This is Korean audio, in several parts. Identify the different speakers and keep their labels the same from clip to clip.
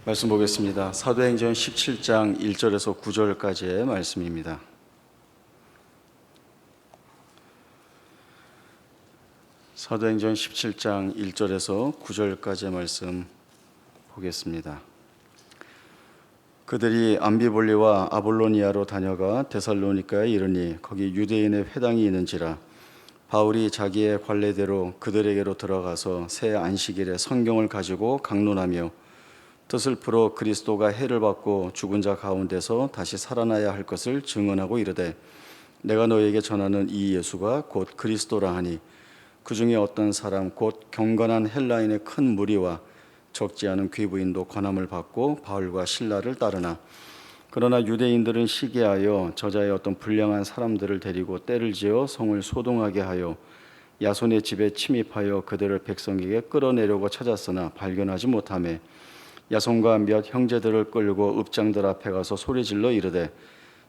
Speaker 1: 말씀 보겠습니다. 사도행전 17장 1절에서 9절까지의 말씀입니다. 사도행전 17장 1절에서 9절까지의 말씀 보겠습니다. 그들이 암비볼리와 아볼로니아로 다녀가 데살로니가에 이르니 거기 유대인의 회당이 있는지라. 바울이 자기의 관례대로 그들에게로 들어가서 새 안식일에 성경을 가지고 강론하며 뜻을 풀어 그리스도가 해를 받고 죽은 자 가운데서 다시 살아나야 할 것을 증언하고 이르되, 내가 너에게 전하는 이 예수가 곧 그리스도라 하니 그 중에 어떤 사람 곧 경건한 헬라인의 큰 무리와 적지 않은 귀부인도 권함을 받고 바울과 실라를 따르나, 그러나 유대인들은 시기하여 저자의 어떤 불량한 사람들을 데리고 때를 지어 성을 소동하게 하여 야손의 집에 침입하여 그들을 백성에게 끌어내려고 찾았으나 발견하지 못하매 야손과 몇 형제들을 끌고 읍장들 앞에 가서 소리질러 이르되,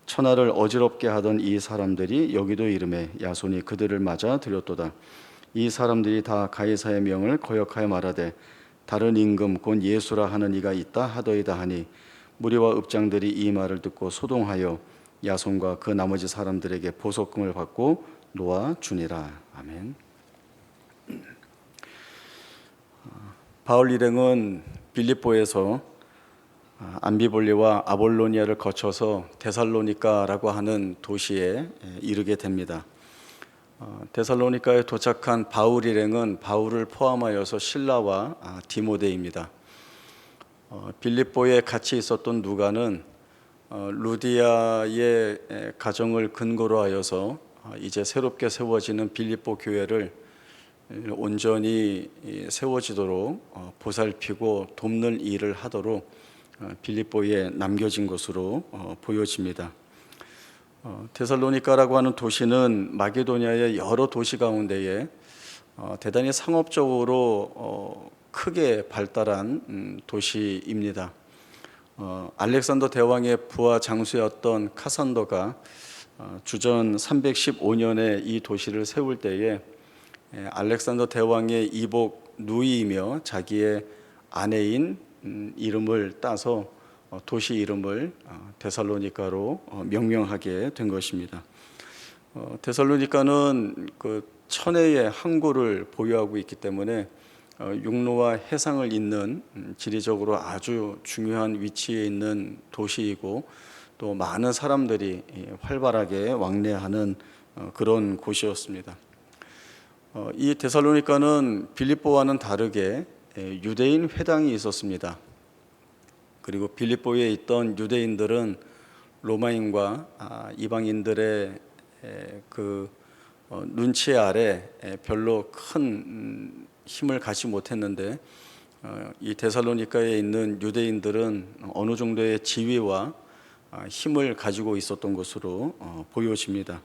Speaker 1: 천하를 어지럽게 하던 이 사람들이 여기도 이르매 야손이 그들을 맞아 들였도다. 이 사람들이 다 가이사의 명을 거역하여 말하되, 다른 임금 곧 예수라 하는 이가 있다 하더이다 하니, 무리와 읍장들이 이 말을 듣고 소동하여 야손과 그 나머지 사람들에게 보석금을 받고 놓아 주니라. 아멘. 바울 일행은 빌립보에서 암비볼리와 아볼로니아를 거쳐서 데살로니가라고 하는 도시에 이르게 됩니다. 데살로니가에 도착한 바울 일행은 바울을 포함하여서 실라와 디모데입니다. 빌립보에 같이 있었던 누가는 루디아의 가정을 근거로 하여서 이제 새롭게 세워지는 빌립보 교회를 온전히 세워지도록 보살피고 돕는 일을 하도록 빌립보에 남겨진 것으로 보여집니다. 데살로니가라고 하는 도시는 마게도니아의 여러 도시 가운데에 대단히 상업적으로 크게 발달한 도시입니다. 알렉산더 대왕의 부하 장수였던 카산더가 주전 315년에 이 도시를 세울 때에 알렉산더 대왕의 이복 누이이며 자기의 아내인 이름을 따서 도시 이름을 데살로니가로 명명하게 된 것입니다. 데살로니가는 그 천혜의 항구를 보유하고 있기 때문에 육로와 해상을 잇는 지리적으로 아주 중요한 위치에 있는 도시이고, 또 많은 사람들이 활발하게 왕래하는 그런 곳이었습니다. 이 데살로니가는 빌립보와는 다르게 유대인 회당이 있었습니다. 그리고 빌립보에 있던 유대인들은 로마인과 이방인들의 그 눈치 아래 별로 큰 힘을 갖지 못했는데, 이 데살로니가에 있는 유대인들은 어느 정도의 지위와 힘을 가지고 있었던 것으로 보여집니다.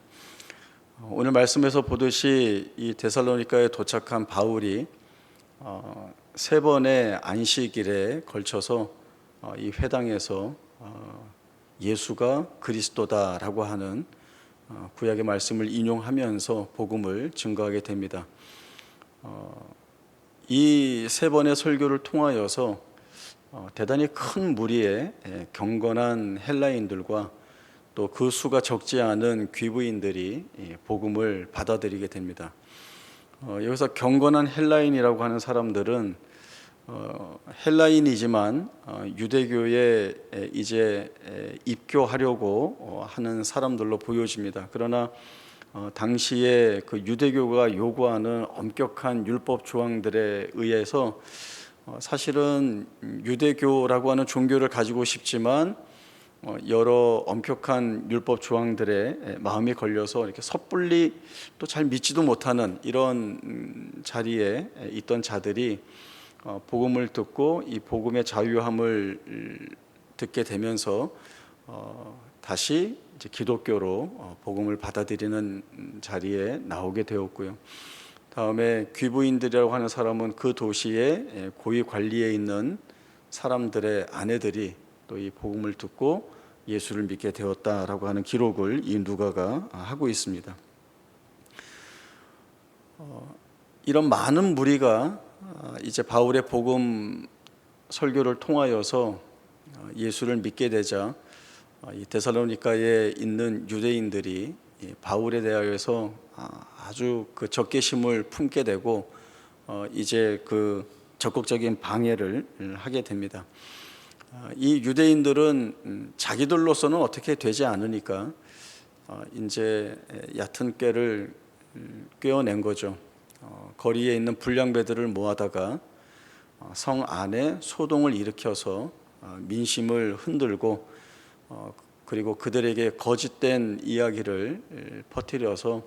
Speaker 1: 오늘 말씀에서 보듯이 이 데살로니가에 도착한 바울이 세 번의 안식일에 걸쳐서 이 회당에서 예수가 그리스도다라고 하는 구약의 말씀을 인용하면서 복음을 증거하게 됩니다. 이 세 번의 설교를 통하여서 대단히 큰 무리의 경건한 헬라인들과 또 그 수가 적지 않은 귀부인들이 복음을 받아들이게 됩니다. 여기서 경건한 헬라인이라고 하는 사람들은 헬라인이지만 유대교에 이제 입교하려고 하는 사람들로 보여집니다. 그러나 당시에 그 유대교가 요구하는 엄격한 율법 조항들에 의해서 사실은 유대교라고 하는 종교를 가지고 싶지만 여러 엄격한 율법 조항들에 마음이 걸려서 이렇게 섣불리 또 잘 믿지도 못하는 이런 자리에 있던 자들이 복음을 듣고 이 복음의 자유함을 듣게 되면서 다시 이제 기독교로 복음을 받아들이는 자리에 나오게 되었고요. 다음에 귀부인들이라고 하는 사람은 그 도시의 고위 관리에 있는 사람들의 아내들이 또 이 복음을 듣고 예수를 믿게 되었다라고 하는 기록을 이 누가가 하고 있습니다. 이런 많은 무리가 이제 바울의 복음 설교를 통하여서 예수를 믿게 되자 이 데살로니가에 있는 유대인들이 바울에 대하여서 아주 그 적개심을 품게 되고 이제 그 적극적인 방해를 하게 됩니다. 이 유대인들은 자기들로서는 어떻게 되지 않으니까 이제 얕은 꾀를 꿰어낸 거죠. 거리에 있는 불량배들을 모아다가 성 안에 소동을 일으켜서 민심을 흔들고 그리고 그들에게 거짓된 이야기를 퍼뜨려서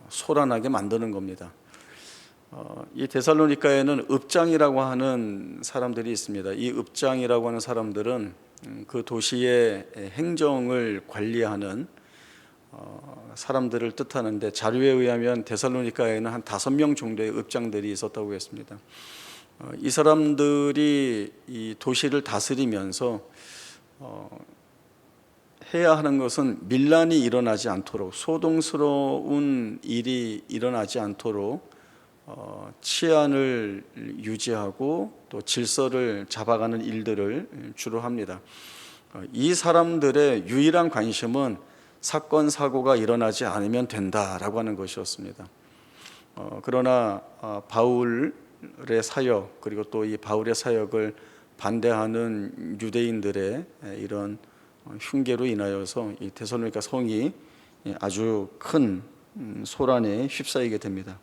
Speaker 1: 소란하게 만드는 겁니다. 이 데살로니가에는 읍장이라고 하는 사람들이 있습니다. 이 읍장이라고 하는 사람들은 그 도시의 행정을 관리하는 사람들을 뜻하는데, 자료에 의하면 데살로니가에는 한 5명 정도의 읍장들이 있었다고 했습니다. 이 사람들이 이 도시를 다스리면서 해야 하는 것은 밀란이 일어나지 않도록, 소동스러운 일이 일어나지 않도록 치안을 유지하고 또 질서를 잡아가는 일들을 주로 합니다. 이 사람들의 유일한 관심은 사건 사고가 일어나지 않으면 된다라고 하는 것이었습니다. 그러나 바울의 사역, 그리고 또 이 바울의 사역을 반대하는 유대인들의 이런 흉계로 인하여서 이 데살로니가 성이 아주 큰 소란에 휩싸이게 됩니다.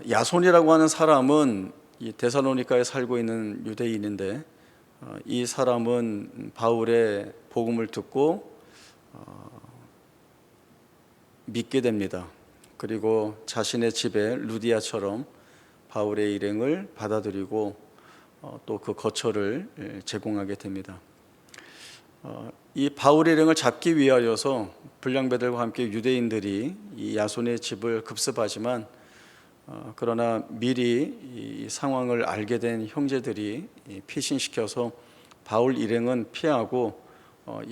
Speaker 1: 야손이라고 하는 사람은 이 데살로니가에 살고 있는 유대인인데, 이 사람은 바울의 복음을 듣고 믿게 됩니다. 그리고 자신의 집에 루디아처럼 바울의 일행을 받아들이고 또 그 거처를 제공하게 됩니다. 이 바울 일행을 잡기 위하여서 불량배들과 함께 유대인들이 이 야손의 집을 급습하지만, 그러나 미리 이 상황을 알게 된 형제들이 피신시켜서 바울 일행은 피하고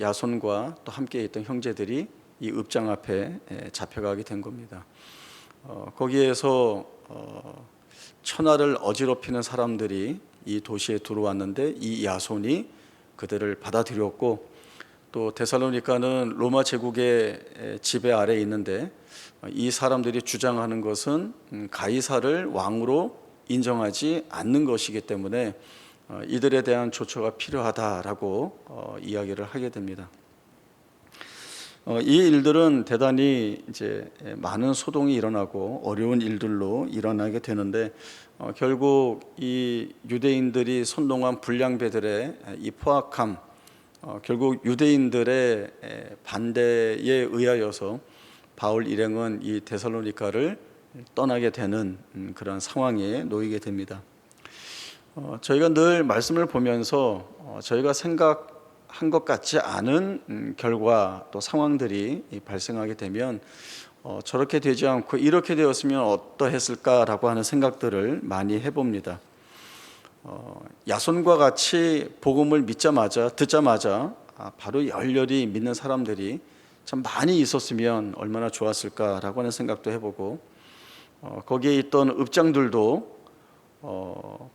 Speaker 1: 야손과 또 함께 있던 형제들이 이 읍장 앞에 잡혀가게 된 겁니다. 거기에서 천하를 어지럽히는 사람들이 이 도시에 들어왔는데, 이 야손이 그들을 받아들였고, 또 데살로니가는 로마 제국의 지배 아래에 있는데, 이 사람들이 주장하는 것은 가이사를 왕으로 인정하지 않는 것이기 때문에 이들에 대한 조처가 필요하다라고 이야기를 하게 됩니다. 이 일들은 대단히 이제 많은 소동이 일어나고 어려운 일들로 일어나게 되는데, 결국 이 유대인들이 선동한 불량배들의 이 포악함, 결국 유대인들의 반대에 의하여서 바울 일행은 이 데살로니가를 떠나게 되는 그런 상황에 놓이게 됩니다. 저희가 늘 말씀을 보면서 저희가 생각한 것 같지 않은 결과 또 상황들이 발생하게 되면 저렇게 되지 않고 이렇게 되었으면 어떠했을까라고 하는 생각들을 많이 해봅니다. 야손과 같이 복음을 듣자마자 바로 열렬히 믿는 사람들이 참 많이 있었으면 얼마나 좋았을까라고 하는 생각도 해보고, 거기에 있던 읍장들도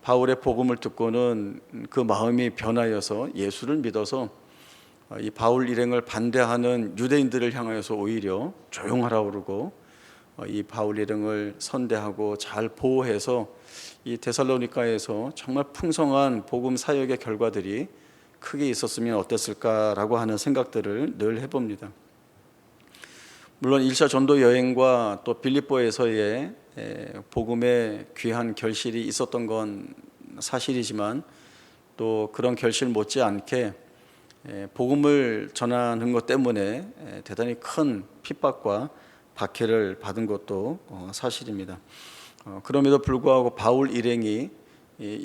Speaker 1: 바울의 복음을 듣고는 그 마음이 변하여서 예수를 믿어서 이 바울 일행을 반대하는 유대인들을 향하여서 오히려 조용하라고 그러고, 이 바울 일행을 선대하고 잘 보호해서 이 데살로니가에서 정말 풍성한 복음 사역의 결과들이 크게 있었으면 어땠을까라고 하는 생각들을 늘 해봅니다. 물론 1차 전도 여행과 또 빌립보에서의 복음의 귀한 결실이 있었던 건 사실이지만, 또 그런 결실 못지않게 복음을 전하는 것 때문에 대단히 큰 핍박과 박해를 받은 것도 사실입니다. 그럼에도 불구하고 바울 일행이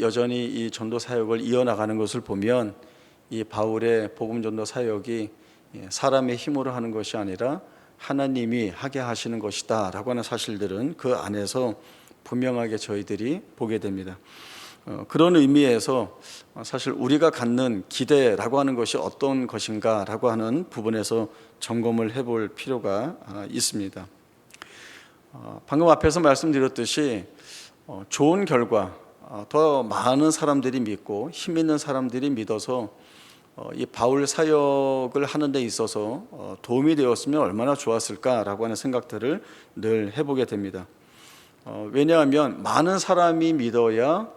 Speaker 1: 여전히 이 전도 사역을 이어나가는 것을 보면, 이 바울의 복음 전도 사역이 사람의 힘으로 하는 것이 아니라 하나님이 하게 하시는 것이다 라고 하는 사실들은 그 안에서 분명하게 저희들이 보게 됩니다. 그런 의미에서 사실 우리가 갖는 기대라고 하는 것이 어떤 것인가 라고 하는 부분에서 점검을 해볼 필요가 있습니다. 방금 앞에서 말씀드렸듯이 좋은 결과, 더 많은 사람들이 믿고 힘 있는 사람들이 믿어서 이 바울 사역을 하는 데 있어서 도움이 되었으면 얼마나 좋았을까라고 하는 생각들을 늘 해보게 됩니다. 왜냐하면 많은 사람이 믿어야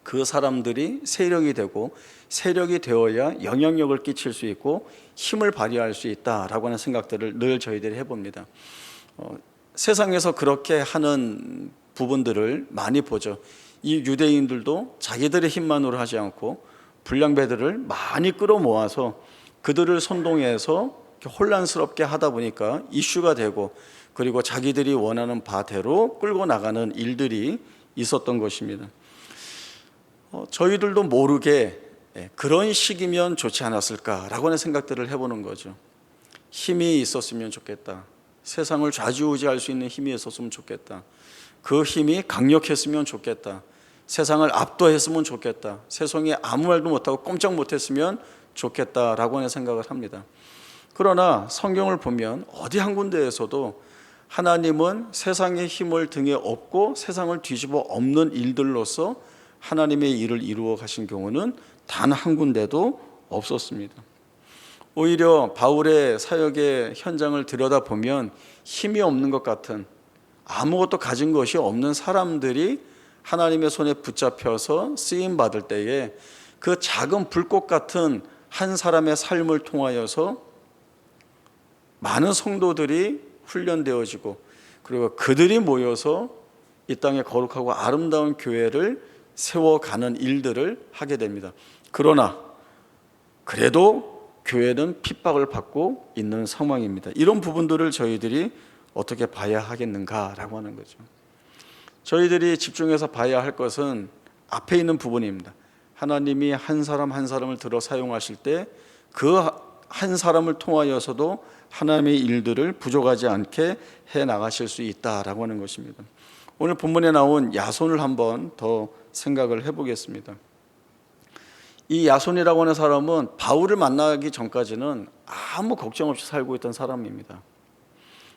Speaker 1: 그 사람들이 세력이 되고, 세력이 되어야 영향력을 끼칠 수 있고 힘을 발휘할 수 있다라고 하는 생각들을 늘 저희들이 해봅니다. 세상에서 그렇게 하는 부분들을 많이 보죠. 이 유대인들도 자기들의 힘만으로 하지 않고 불량배들을 많이 끌어모아서 그들을 선동해서 혼란스럽게 하다 보니까 이슈가 되고, 그리고 자기들이 원하는 바대로 끌고 나가는 일들이 있었던 것입니다. 저희들도 모르게 그런 식이면 좋지 않았을까라고 하는 생각들을 해보는 거죠. 힘이 있었으면 좋겠다. 세상을 좌지우지할 수 있는 힘이 있었으면 좋겠다. 그 힘이 강력했으면 좋겠다. 세상을 압도했으면 좋겠다. 세상에 아무 말도 못하고 꼼짝 못했으면 좋겠다라고 하는 생각을 합니다. 그러나 성경을 보면 어디 한 군데에서도 하나님은 세상의 힘을 등에 업고 세상을 뒤집어 엎는 일들로서 하나님의 일을 이루어 가신 경우는 단 한 군데도 없었습니다. 오히려 바울의 사역의 현장을 들여다보면 힘이 없는 것 같은, 아무것도 가진 것이 없는 사람들이 하나님의 손에 붙잡혀서 쓰임받을 때에 그 작은 불꽃 같은 한 사람의 삶을 통하여서 많은 성도들이 훈련되어지고, 그리고 그들이 모여서 이 땅에 거룩하고 아름다운 교회를 세워가는 일들을 하게 됩니다. 그러나 그래도 교회는 핍박을 받고 있는 상황입니다. 이런 부분들을 저희들이 어떻게 봐야 하겠는가라고 하는 거죠. 저희들이 집중해서 봐야 할 것은 앞에 있는 부분입니다. 하나님이 한 사람 한 사람을 들어 사용하실 때 그 한 사람을 통하여서도 하나님의 일들을 부족하지 않게 해 나가실 수 있다라고 하는 것입니다. 오늘 본문에 나온 야손을 한번 더 생각을 해보겠습니다. 이 야손이라고 하는 사람은 바울을 만나기 전까지는 아무 걱정 없이 살고 있던 사람입니다.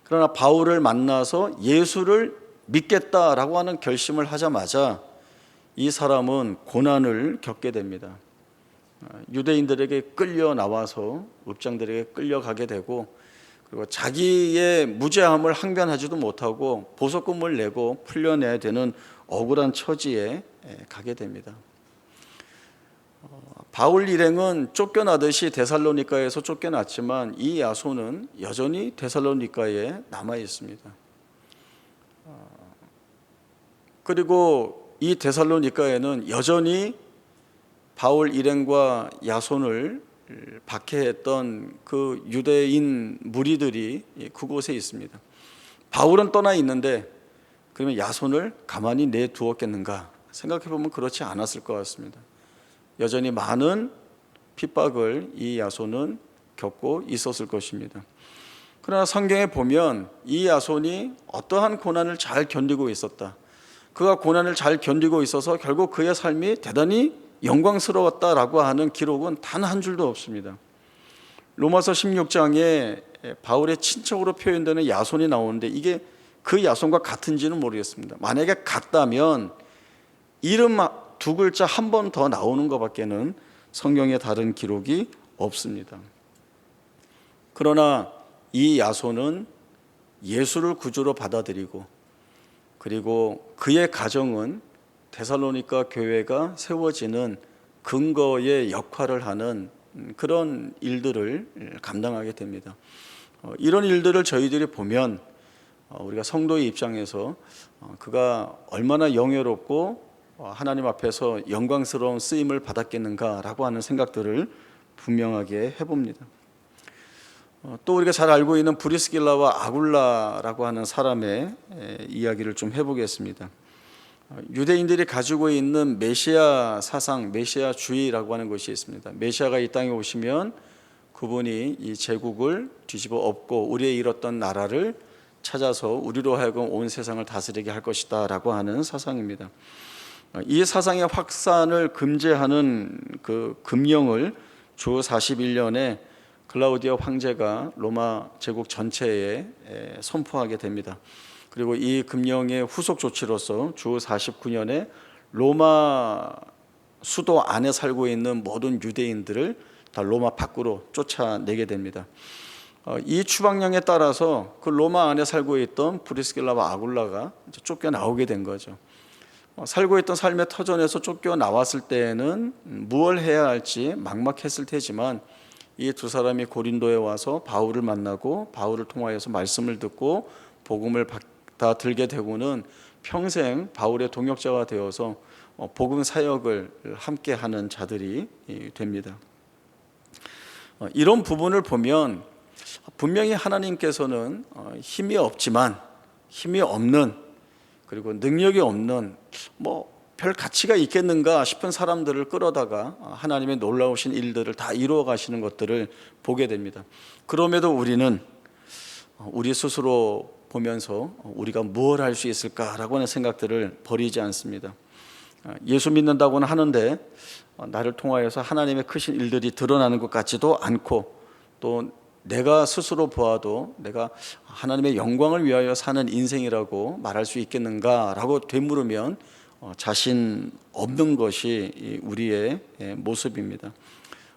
Speaker 1: 그러나 바울을 만나서 예수를 믿겠다라고 하는 결심을 하자마자 이 사람은 고난을 겪게 됩니다. 유대인들에게 끌려 나와서 읍장들에게 끌려가게 되고, 그리고 자기의 무죄함을 항변하지도 못하고 보석금을 내고 풀려내야 되는 억울한 처지에 가게 됩니다. 바울 일행은 쫓겨나듯이 데살로니가에서 쫓겨났지만 이 야손은 여전히 데살로니가에 남아 있습니다. 그리고 이 데살로니가에는 여전히 바울 일행과 야손을 박해했던 그 유대인 무리들이 그곳에 있습니다. 바울은 떠나 있는데 그러면 야손을 가만히 내두었겠는가? 생각해보면 그렇지 않았을 것 같습니다. 여전히 많은 핍박을 이 야손은 겪고 있었을 것입니다. 그러나 성경에 보면 이 야손이 어떠한 고난을 잘 견디고 있었다. 그가 고난을 잘 견디고 있어서 결국 그의 삶이 대단히 영광스러웠다라고 하는 기록은 단 한 줄도 없습니다. 로마서 16장에 바울의 친척으로 표현되는 야손이 나오는데 이게 그 야손과 같은지는 모르겠습니다. 만약에 같다면 이름 두 글자 한 번 더 나오는 것밖에는 성경에 다른 기록이 없습니다. 그러나 이 야손은 예수를 구주로 받아들이고, 그리고 그의 가정은 데살로니가 교회가 세워지는 근거의 역할을 하는 그런 일들을 감당하게 됩니다. 이런 일들을 저희들이 보면 우리가 성도의 입장에서 그가 얼마나 영예롭고 하나님 앞에서 영광스러운 쓰임을 받았겠는가라고 하는 생각들을 분명하게 해봅니다. 또 우리가 잘 알고 있는 브리스길라와 아굴라라고 하는 사람의 이야기를 좀 해보겠습니다. 유대인들이 가지고 있는 메시아 사상, 메시아주의라고 하는 것이 있습니다. 메시아가 이 땅에 오시면 그분이 이 제국을 뒤집어 엎고 우리의 잃었던 나라를 찾아서 우리로 하여금 온 세상을 다스리게 할 것이다 라고 하는 사상입니다. 이 사상의 확산을 금지하는 그 금령을 주 41년에 클라우디아 황제가 로마 제국 전체에 선포하게 됩니다. 그리고 이 금령의 후속 조치로서 주 49년에 로마 수도 안에 살고 있는 모든 유대인들을 다 로마 밖으로 쫓아내게 됩니다. 이 추방령에 따라서 그 로마 안에 살고 있던 브리스길라와 아굴라가 이제 쫓겨나오게 된 거죠. 살고 있던 삶의 터전에서 쫓겨나왔을 때에는 무엇을 해야 할지 막막했을 테지만 이 두 사람이 고린도에 와서 바울을 만나고 바울을 통하여서 말씀을 듣고 복음을 받아들게 되고는 평생 바울의 동역자가 되어서 복음 사역을 함께 하는 자들이 됩니다. 이런 부분을 보면 분명히 하나님께서는 힘이 없지만 힘이 없는, 그리고 능력이 없는, 별 가치가 있겠는가 싶은 사람들을 끌어다가 하나님의 놀라우신 일들을 다 이루어 가시는 것들을 보게 됩니다. 그럼에도 우리는 우리 스스로 보면서 우리가 무엇을 할 수 있을까라고 하는 생각들을 버리지 않습니다. 예수 믿는다고는 하는데 나를 통하여서 하나님의 크신 일들이 드러나는 것 같지도 않고, 또 내가 스스로 보아도 내가 하나님의 영광을 위하여 사는 인생이라고 말할 수 있겠는가라고 되물으면 자신 없는 것이 우리의 모습입니다.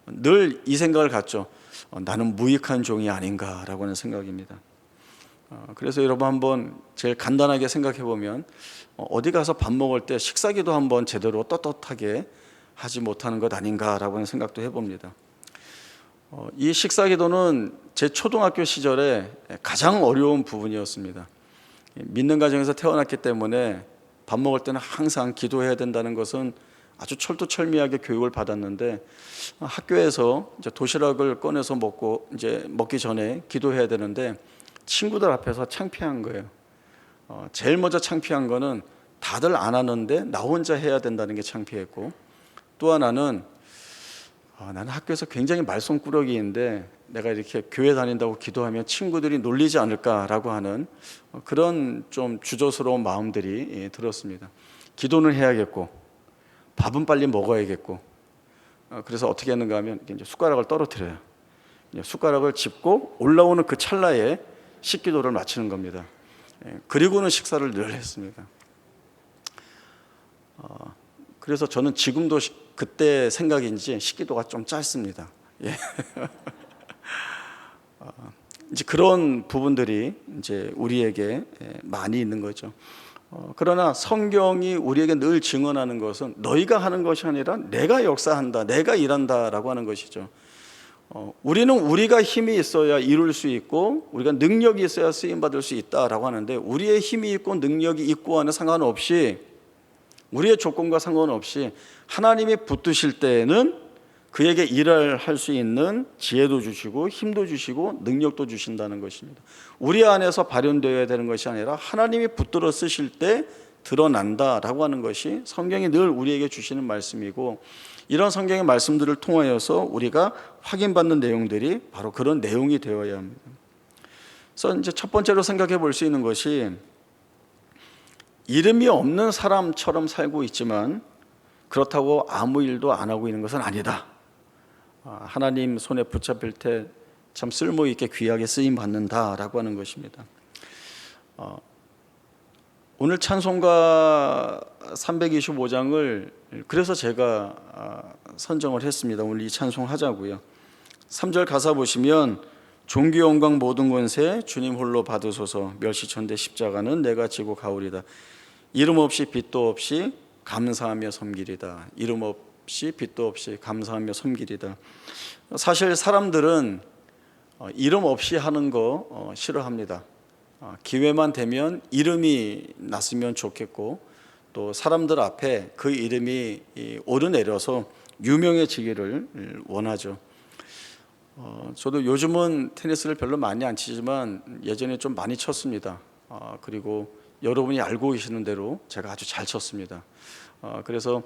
Speaker 1: 늘 이 생각을 갖죠. 나는 무익한 종이 아닌가라고 하는 생각입니다. 그래서 여러분 한번 제일 간단하게 생각해 보면 어디 가서 밥 먹을 때 식사기도 한번 제대로 떳떳하게 하지 못하는 것 아닌가라고 하는 생각도 해봅니다. 이 식사기도는 제 초등학교 시절에 가장 어려운 부분이었습니다. 믿는 가정에서 태어났기 때문에 밥 먹을 때는 항상 기도해야 된다는 것은 아주 철두철미하게 교육을 받았는데, 학교에서 이제 도시락을 꺼내서 먹기 전에 기도해야 되는데 친구들 앞에서 창피한 거예요. 제일 먼저 창피한 거는 다들 안 하는데 나 혼자 해야 된다는 게 창피했고, 또 하나는 나는 학교에서 굉장히 말썽꾸러기인데 내가 이렇게 교회 다닌다고 기도하면 친구들이 놀리지 않을까라고 하는 그런 좀 주저스러운 마음들이 들었습니다. 기도는 해야겠고 밥은 빨리 먹어야겠고, 그래서 어떻게 했는가 하면 이제 숟가락을 떨어뜨려요. 숟가락을 짚고 올라오는 그 찰나에 식기도를 마치는 겁니다. 그리고는 식사를 늘 했습니다. 그래서 저는 지금도 그때 생각인지 식기도가 좀 짧습니다. 이제 그런 부분들이 이제 우리에게 많이 있는 거죠. 그러나 성경이 우리에게 늘 증언하는 것은 너희가 하는 것이 아니라 내가 역사한다, 내가 일한다라고 하는 것이죠. 우리는 우리가 힘이 있어야 이룰 수 있고 우리가 능력이 있어야 쓰임받을 수 있다라고 하는데, 우리의 힘이 있고 능력이 있고와는 상관없이, 우리의 조건과 상관없이 하나님이 붙드실 때에는 그에게 일을 할 수 있는 지혜도 주시고 힘도 주시고 능력도 주신다는 것입니다. 우리 안에서 발현되어야 되는 것이 아니라 하나님이 붙들어 쓰실 때 드러난다라고 하는 것이 성경이 늘 우리에게 주시는 말씀이고, 이런 성경의 말씀들을 통하여서 우리가 확인받는 내용들이 바로 그런 내용이 되어야 합니다. 그래서 이제 첫 번째로 생각해 볼 수 있는 것이, 이름이 없는 사람처럼 살고 있지만 그렇다고 아무 일도 안 하고 있는 것은 아니다. 하나님 손에 붙잡힐 때 참 쓸모 있게 귀하게 쓰임 받는다라고 하는 것입니다. 오늘 찬송가 325장을 그래서 제가 선정을 했습니다. 오늘 이 찬송 하자고요. 3절 가사 보시면, 존귀 영광 모든 권세 주님 홀로 받으소서, 멸시천대 십자가는 내가 지고 가오리다. 이름 없이 빛도 없이 감사하며 섬기리다. 이름 없이 빛도 없이 감사하며 섬기리다. 사실 사람들은 이름 없이 하는 거 싫어합니다. 기회만 되면 이름이 났으면 좋겠고, 또 사람들 앞에 그 이름이 오르내려서 유명해지기를 원하죠. 저도 요즘은 테니스를 별로 많이 안 치지만 예전에 좀 많이 쳤습니다. 그리고 여러분이 알고 계시는 대로 제가 아주 잘 쳤습니다. 그래서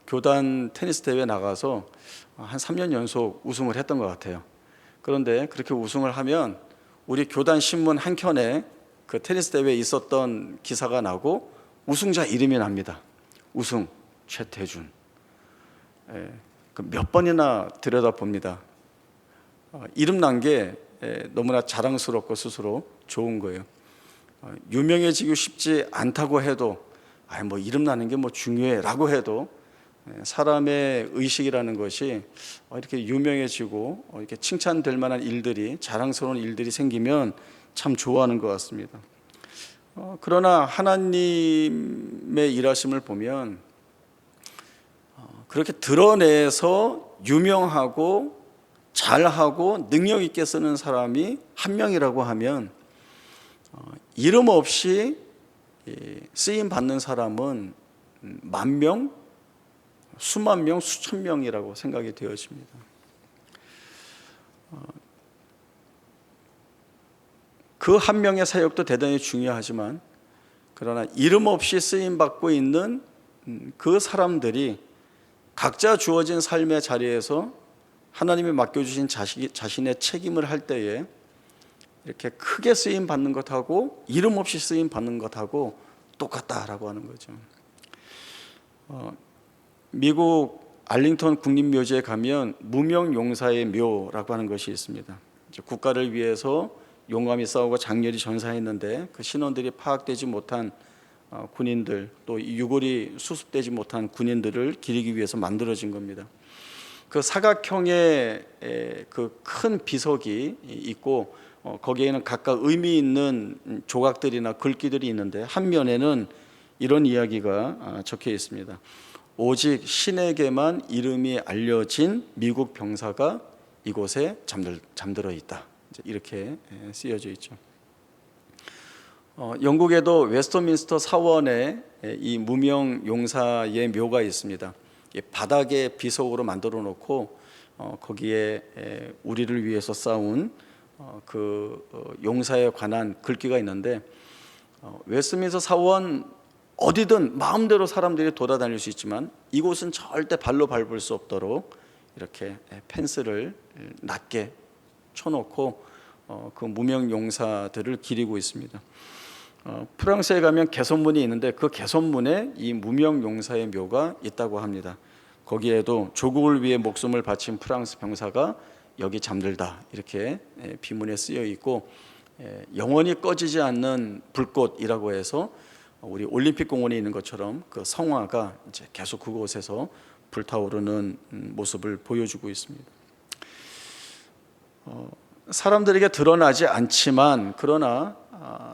Speaker 1: 교단 테니스 대회 나가서 한 3년 연속 우승을 했던 것 같아요. 그런데 그렇게 우승을 하면 우리 교단 신문 한 켠에 그 테니스 대회에 있었던 기사가 나고 우승자 이름이 납니다. 우승 최태준. 몇 번이나 들여다봅니다. 이름 난 게 너무나 자랑스럽고 스스로 좋은 거예요. 유명해지기 쉽지 않다고 해도 뭐 이름 나는 게 뭐 중요해라고 해도 사람의 의식이라는 것이 이렇게 유명해지고 이렇게 칭찬될 만한 일들이, 자랑스러운 일들이 생기면 참 좋아하는 것 같습니다. 그러나 하나님의 일하심을 보면 그렇게 드러내서 유명하고 잘하고 능력 있게 쓰는 사람이 한 명이라고 하면 이름 없이 쓰임 받는 사람은 만 명, 수만 명, 수천 명이라고 생각이 되어집니다. 그 한 명의 사역도 대단히 중요하지만 그러나 이름 없이 쓰임 받고 있는 그 사람들이 각자 주어진 삶의 자리에서 하나님이 맡겨주신 자신의 책임을 할 때에 이렇게 크게 쓰임 받는 것하고 이름 없이 쓰임 받는 것하고 똑같다라고 하는 거죠. 미국 알링턴 국립묘지에 가면 무명용사의 묘라고 하는 것이 있습니다. 국가를 위해서 용감히 싸우고 장렬히 전사했는데 그 신원들이 파악되지 못한 군인들, 또 유골이 수습되지 못한 군인들을 기리기 위해서 만들어진 겁니다. 그 사각형의 그 큰 비석이 있고 거기에는 각각 의미 있는 조각들이나 글귀들이 있는데 한 면에는 이런 이야기가 적혀 있습니다. 오직 신에게만 이름이 알려진 미국 병사가 이곳에 잠들어 있다. 이렇게 쓰여져 있죠. 영국에도 웨스트민스터 사원에 이 무명 용사의 묘가 있습니다. 바닥에 비석으로 만들어 놓고 거기에 우리를 위해서 싸운 그 용사에 관한 글귀가 있는데 웨스트민스터 사원 어디든 마음대로 사람들이 돌아다닐 수 있지만 이곳은 절대 발로 밟을 수 없도록 이렇게 펜스를 낮게 쳐놓고 그 무명 용사들을 기리고 있습니다. 프랑스에 가면 개선문이 있는데 그 개선문에 이 무명 용사의 묘가 있다고 합니다. 거기에도 조국을 위해 목숨을 바친 프랑스 병사가 여기 잠들다 이렇게 비문에 쓰여 있고 영원히 꺼지지 않는 불꽃이라고 해서 우리 올림픽 공원에 있는 것처럼 그 성화가 이제 계속 그곳에서 불타오르는 모습을 보여주고 있습니다. 사람들에게 드러나지 않지만 그러나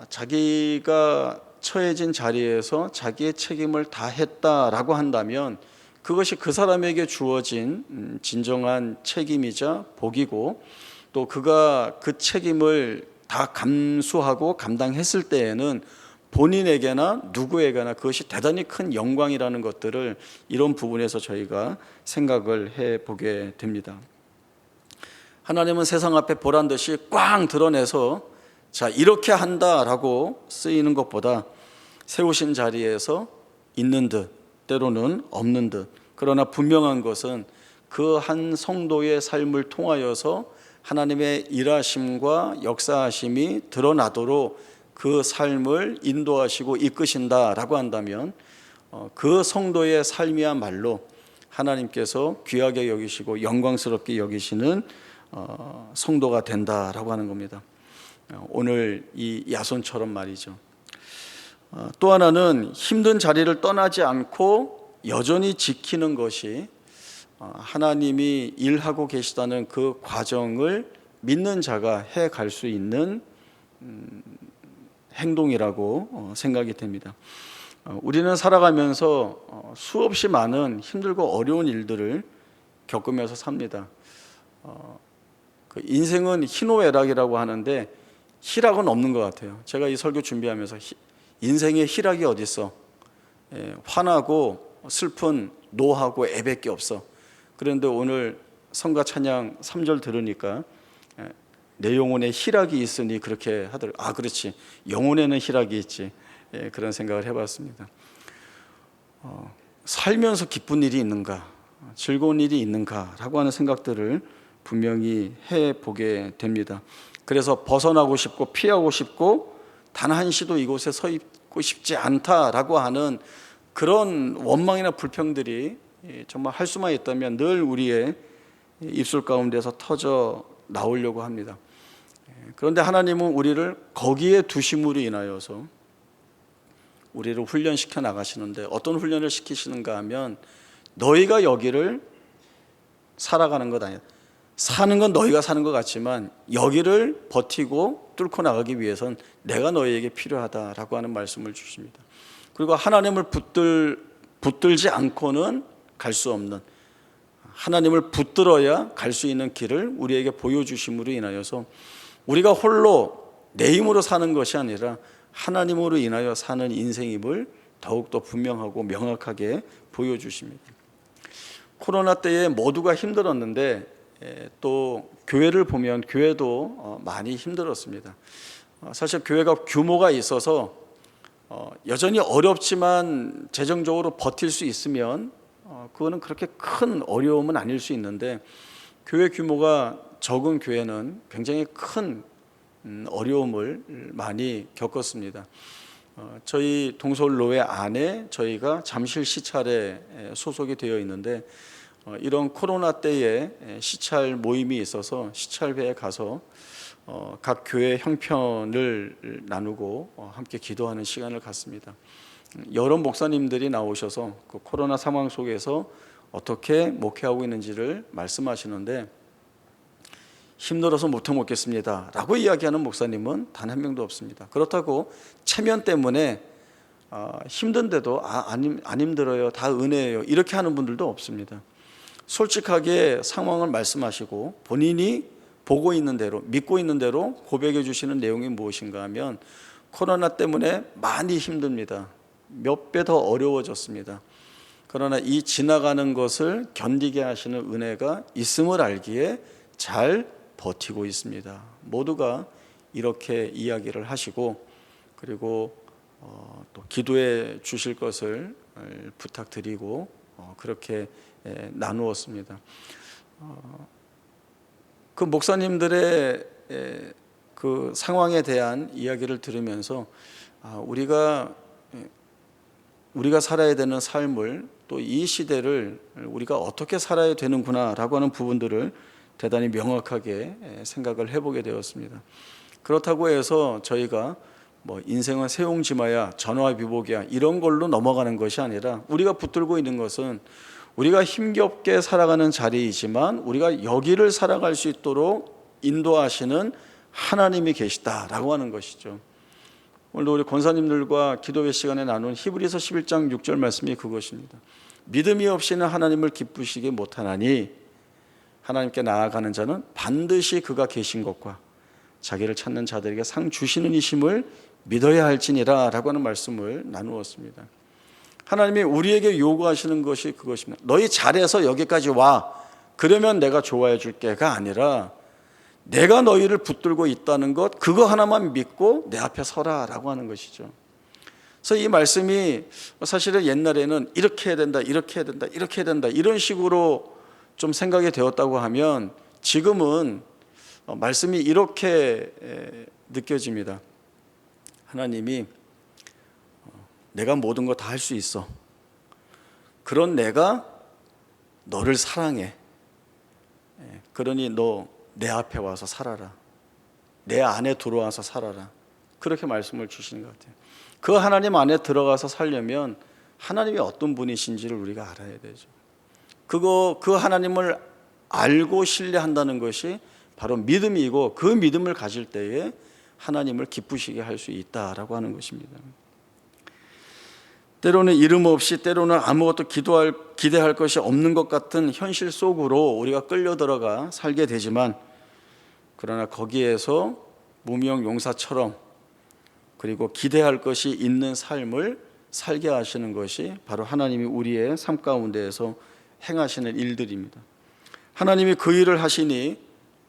Speaker 1: 자기가 처해진 자리에서 자기의 책임을 다했다라고 한다면 그것이 그 사람에게 주어진 진정한 책임이자 복이고 또 그가 그 책임을 다 감수하고 감당했을 때에는 본인에게나 누구에게나 그것이 대단히 큰 영광이라는 것들을 이런 부분에서 저희가 생각을 해보게 됩니다. 하나님은 세상 앞에 보란 듯이 꽝 드러내서 자 이렇게 한다라고 쓰이는 것보다 세우신 자리에서 있는 듯 때로는 없는 듯 그러나 분명한 것은 그 한 성도의 삶을 통하여서 하나님의 일하심과 역사하심이 드러나도록 그 삶을 인도하시고 이끄신다라고 한다면 그 성도의 삶이야말로 하나님께서 귀하게 여기시고 영광스럽게 여기시는 성도가 된다라고 하는 겁니다. 오늘 이 야손처럼 말이죠. 또 하나는 힘든 자리를 떠나지 않고 여전히 지키는 것이 하나님이 일하고 계시다는 그 과정을 믿는 자가 해갈 수 있는 행동이라고 생각이 됩니다. 우리는 살아가면서 수없이 많은 힘들고 어려운 일들을 겪으면서 삽니다. 그 인생은 희노애락이라고 하는데 희락은 없는 것 같아요. 제가 이 설교 준비하면서 인생에 희락이 어디 있어? 화나고 슬픈 노하고 애밖에 없어. 그런데 오늘 성가 찬양 3절 들으니까 내 영혼에 희락이 있으니 그렇게 하더라고요. 아 그렇지, 영혼에는 희락이 있지. 그런 생각을 해봤습니다. 살면서 기쁜 일이 있는가, 즐거운 일이 있는가라고 하는 생각들을 분명히 해보게 됩니다. 그래서 벗어나고 싶고 피하고 싶고 단 한시도 이곳에 서 있고 싶지 않다라고 하는 그런 원망이나 불평들이 정말 할 수만 있다면 늘 우리의 입술 가운데서 터져 나오려고 합니다. 그런데 하나님은 우리를 거기에 두심으로 인하여서
Speaker 2: 우리를 훈련시켜 나가시는데 어떤 훈련을 시키시는가 하면 너희가 여기를 살아가는 것 아니야. 사는 건 너희가 사는 것 같지만 여기를 버티고 뚫고 나가기 위해선 내가 너희에게 필요하다라고 하는 말씀을 주십니다. 그리고 하나님을 붙들지 않고는 갈 수 없는, 하나님을 붙들어야 갈 수 있는 길을 우리에게 보여주심으로 인하여서 우리가 홀로 내 힘으로 사는 것이 아니라 하나님으로 인하여 사는 인생임을 더욱더 분명하고 명확하게 보여주십니다. 코로나 때에 모두가 힘들었는데 또 교회를 보면 교회도 많이 힘들었습니다. 사실 교회가 규모가 있어서 여전히 어렵지만 재정적으로 버틸 수 있으면 그거는 그렇게 큰 어려움은 아닐 수 있는데 교회 규모가 적은 교회는 굉장히 큰 어려움을 많이 겪었습니다. 저희 동서울로회 안에 저희가 잠실 시찰에 소속이 되어 있는데 이런 코로나 때에 시찰 모임이 있어서 시찰회에 가서 각 교회 형편을 나누고 함께 기도하는 시간을 갖습니다. 여러 목사님들이 나오셔서 그 코로나 상황 속에서 어떻게 목회하고 있는지를 말씀하시는데 힘들어서 못 해먹겠습니다 라고 이야기하는 목사님은 단 한 명도 없습니다. 그렇다고 체면 때문에 힘든데도 안 힘들어요, 다 은혜예요 이렇게 하는 분들도 없습니다. 솔직하게 상황을 말씀하시고 본인이 보고 있는 대로 믿고 있는 대로 고백해 주시는 내용이 무엇인가 하면 코로나 때문에 많이 힘듭니다. 몇 배 더 어려워졌습니다. 그러나 이 지나가는 것을 견디게 하시는 은혜가 있음을 알기에 잘 버티고 있습니다. 모두가 이렇게 이야기를 하시고 그리고 또 기도해 주실 것을 부탁드리고 그렇게 나누었습니다. 그 목사님들의 그 상황에 대한 이야기를 들으면서 우리가 살아야 되는 삶을 또 이 시대를 우리가 어떻게 살아야 되는구나라고 하는 부분들을 대단히 명확하게 생각을 해보게 되었습니다. 그렇다고 해서 저희가 뭐 인생은 세옹지마야 전화위복이야 이런 걸로 넘어가는 것이 아니라 우리가 붙들고 있는 것은 우리가 힘겹게 살아가는 자리이지만 우리가 여기를 살아갈 수 있도록 인도하시는 하나님이 계시다라고 하는 것이죠. 오늘도 우리 권사님들과 기도회 시간에 나눈 히브리서 11장 6절 말씀이 그것입니다. 믿음이 없이는 하나님을 기쁘시게 못하나니 하나님께 나아가는 자는 반드시 그가 계신 것과 자기를 찾는 자들에게 상 주시는 이심을 믿어야 할지니라 라고 하는 말씀을 나누었습니다. 하나님이 우리에게 요구하시는 것이 그것입니다. 너희 잘해서 여기까지 와 그러면 내가 좋아해 줄게가 아니라 내가 너희를 붙들고 있다는 것 그거 하나만 믿고 내 앞에 서라 라고 하는 것이죠. 그래서 이 말씀이 사실은 옛날에는 이렇게 해야 된다 이렇게 해야 된다 이렇게 해야 된다 이런 식으로 좀 생각이 되었다고 하면 지금은 말씀이 이렇게 느껴집니다. 하나님이 내가 모든 거 다 할 수 있어. 그런 내가 너를 사랑해. 그러니 너 내 앞에 와서 살아라. 내 안에 들어와서 살아라. 그렇게 말씀을 주시는 것 같아요. 그 하나님 안에 들어가서 살려면 하나님이 어떤 분이신지를 우리가 알아야 되죠. 그 하나님을 알고 신뢰한다는 것이 바로 믿음이고 그 믿음을 가질 때에 하나님을 기쁘시게 할 수 있다라고 하는 것입니다. 때로는 이름 없이 때로는 아무것도 기대할 것이 없는 것 같은 현실 속으로 우리가 끌려 들어가 살게 되지만 그러나 거기에서 무명용사처럼 그리고 기대할 것이 있는 삶을 살게 하시는 것이 바로 하나님이 우리의 삶 가운데에서 행하시는 일들입니다. 하나님이 그 일을 하시니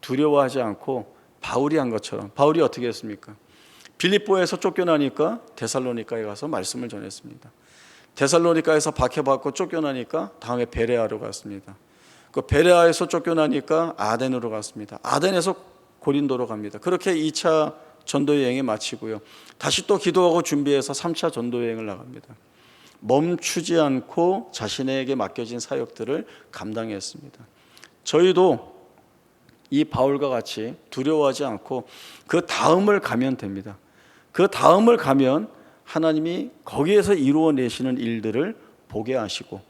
Speaker 2: 두려워하지 않고 바울이 한 것처럼 바울이 어떻게 했습니까? 빌립보에서 쫓겨나니까 데살로니가에 가서 말씀을 전했습니다. 데살로니가에서 박해받고 쫓겨나니까 다음에 베레아로 갔습니다. 그 베레아에서 쫓겨나니까 아덴으로 갔습니다. 아덴에서 고린도로 갑니다. 그렇게 2차 전도 여행을 마치고요. 다시 또 기도하고 준비해서 3차 전도 여행을 나갑니다. 멈추지 않고 자신에게 맡겨진 사역들을 감당했습니다. 저희도 이 바울과 같이 두려워하지 않고 그 다음을 가면 됩니다. 그 다음을 가면 하나님이 거기에서 이루어내시는 일들을 보게 하시고,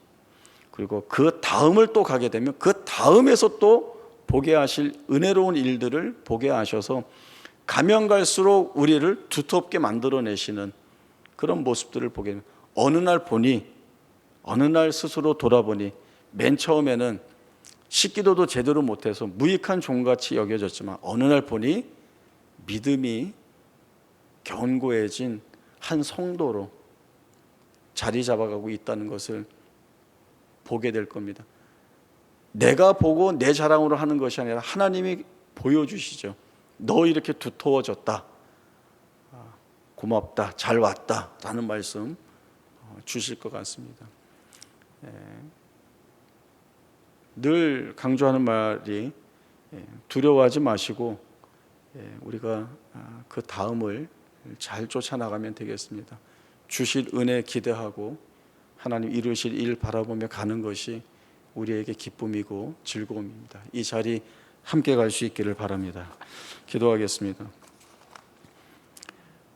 Speaker 2: 그리고 그 다음을 또 가게 되면 그 다음에서 또 보게 하실 은혜로운 일들을 보게 하셔서 가면 갈수록 우리를 두텁게 만들어내시는 그런 모습들을 보게 됩니다. 어느 날 스스로 돌아보니 맨 처음에는 식기도도 제대로 못해서 무익한 종같이 여겨졌지만 어느 날 보니 믿음이 견고해진 한 성도로 자리 잡아가고 있다는 것을 보게 될 겁니다. 내가 보고 내 자랑으로 하는 것이 아니라 하나님이 보여주시죠. 너 이렇게 두터워졌다, 고맙다, 잘 왔다 라는 말씀 주실 것 같습니다. 늘 강조하는 말이 두려워하지 마시고 우리가 그 다음을 잘 쫓아나가면 되겠습니다. 주실 은혜 기대하고 하나님 이루실 일 바라보며 가는 것이 우리에게 기쁨이고 즐거움입니다. 이 자리 함께 갈 수 있기를 바랍니다. 기도하겠습니다.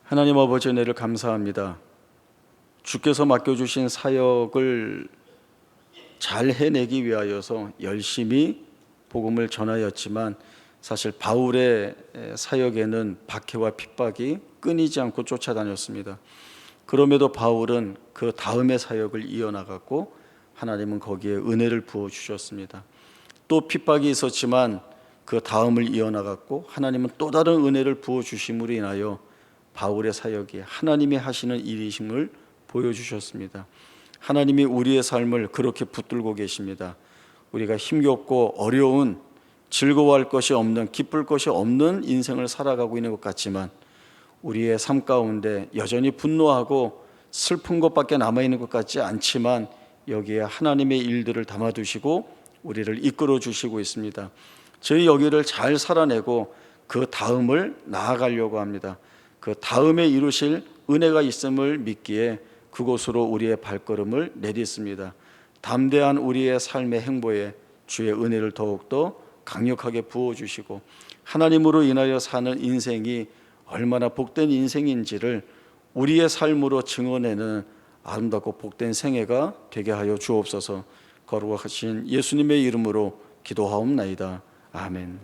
Speaker 2: 하나님 아버지 은혜를 감사합니다. 주께서 맡겨주신 사역을 잘 해내기 위하여서 열심히 복음을 전하였지만 사실 바울의 사역에는 박해와 핍박이 끊이지 않고 쫓아다녔습니다. 그럼에도 바울은 그 다음의 사역을 이어나갔고 하나님은 거기에 은혜를 부어주셨습니다. 또 핍박이 있었지만 그 다음을 이어나갔고 하나님은 또 다른 은혜를 부어주심으로 인하여 바울의 사역이 하나님이 하시는 일이심을 보여주셨습니다. 하나님이 우리의 삶을 그렇게 붙들고 계십니다. 우리가 힘겹고 어려운, 즐거워할 것이 없는, 기쁠 것이 없는 인생을 살아가고 있는 것 같지만 우리의 삶 가운데 여전히 분노하고 슬픈 것밖에 남아있는 것 같지 않지만 여기에 하나님의 일들을 담아두시고 우리를 이끌어 주시고 있습니다. 저희 여기를 잘 살아내고 그 다음을 나아가려고 합니다. 그 다음에 이루실 은혜가 있음을 믿기에 그곳으로 우리의 발걸음을 내딛습니다. 담대한 우리의 삶의 행보에 주의 은혜를 더욱더 강력하게 부어주시고 하나님으로 인하여 사는 인생이 얼마나 복된 인생인지를 우리의 삶으로 증언하는 아름답고 복된 생애가 되게 하여 주옵소서. 거룩하신 예수님의 이름으로 기도하옵나이다. 아멘.